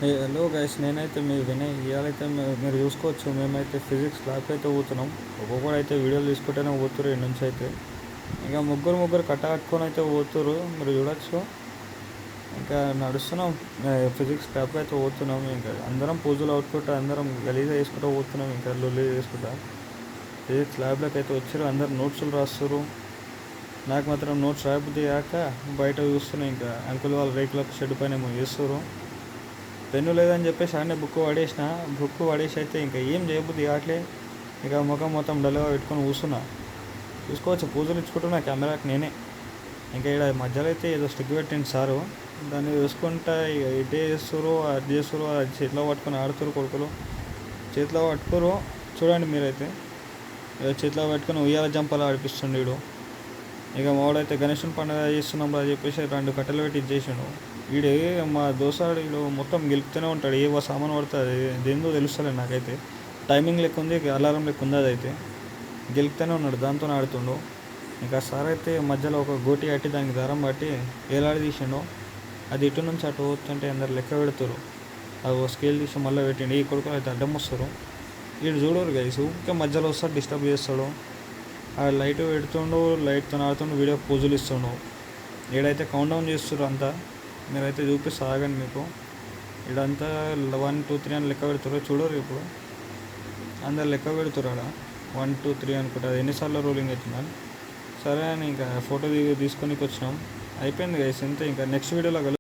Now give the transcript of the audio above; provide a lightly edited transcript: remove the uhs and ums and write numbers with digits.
Hello guys, నేనైతే మీ వినయ్. ఇవాళైతే మీరు చూసుకోవచ్చు, మేమైతే ఫిజిక్స్ ల్యాబ్కి అయితే పోతున్నాం. ఒక్కొక్కరు అయితే వీడియోలు తీసుకుంటేనే పోతురు ఈ నుంచి అయితే. ఇంకా ముగ్గురు కట్ట కట్టుకొని అయితే పోతురు, మీరు చూడొచ్చు. ఇంకా నడుస్తున్నాం, ఫిజిక్స్ ల్యాబ్కి అయితే పోతున్నాం. ఇంకా అందరం పూజలు అవుట్పుట్ అందరం గలీజా వేసుకుంటూ పోతున్నాం, ఇంకా లొల్లి చేసుకుంటా. ఫిజిక్స్ ల్యాబ్లోకి అయితే వచ్చారు, అందరు నోట్స్లు రాస్తారు. నాకు మాత్రం నోట్స్ రాయబుద్ధి కాక బయట చూస్తున్నాం. ఇంకా అంకుల్ వాళ్ళ రేకులకు షెడ్ పైన ఏమో చేస్తారు. పెన్ను లేదని చెప్పేసి ఆడనే బుక్ పడేసి అయితే ఇంకా ఏం చేయబుద్ది కావట్లే. ఇక ముఖం మొత్తం డల్గా పెట్టుకొని కూర్చున్నా. చూసుకోవచ్చు, పూజలు ఇచ్చుకుంటున్నా కెమెరాకి నేనే. ఇంకా ఇక్కడ మధ్యలో అయితే ఏదో స్టిక్ పెట్టింది సారు, దాన్ని చూసుకుంటా ఇక ఇటే చేస్తారు, అది చేస్తారు, అది చేతిలో పట్టుకొని ఆడుతారు. కొడుకులు చేతిలో పట్టుకోరు, చూడండి మీరైతే. చేతిలో పట్టుకొని ఉయ్యాల జంపలు ఆడిపిస్తుండే వీడు. ఇక మావాడైతే గణేశుని పండుగ చేస్తున్నాం అని చెప్పేసి 2 కట్టెలు పెట్టి ఇచ్చేసాడు. వీడే మా దోసాడు, వీడు మొత్తం గెలుపుతూనే ఉంటాడు. ఏ సామాన్ పడుతుంది దేందో తెలుస్తలేదు నాకైతే. టైమింగ్ లెక్క ఉంది, అలారం లెక్క ఉంది. అదైతే గెలుపుతూనే ఉన్నాడు, దాంతో ఆడుతుండు. ఇంకా సార్ అయితే మధ్యలో ఒక గోటి కట్టి దానికి దారం బట్టి ఏలాడి తీసిండు. అది ఇటు నుంచి అటు పోతుంటే అందరు లెక్క పెడతారు. అది స్కేల్ తీసి మళ్ళీ పెట్టిండు. ఈ కొడుకులు అయితే అడ్డం వస్తారు. వీడు చూడరు గైస్, ఊరికే మధ్యలో వస్తాడు, డిస్టర్బ్ చేస్తాడు. ఆ లైట్ పెడుతుండు, లైట్తో ఆడుతుండు, వీడియో పోజులు ఇస్తుండు. ఈడైతే కౌంట్ డౌన్ చేస్తున్నారు అంతా. మీరైతే చూపిస్తా ఆగండి మీకు. ఇడంతా 1 2 3 అని లెక్క పెడుతారు, చూడరు. ఇప్పుడు అందరు లెక్క పెడుతారు ఆడ 1 2 3 అనుకుంటా. అది ఎన్నిసార్లు రోలింగ్ అవుతుందని. సరే అని ఇంకా ఫోటో తీసుకొని వచ్చినాం. అయిపోయింది గైస్, అంతే. ఇంకా నెక్స్ట్ వీడియోలో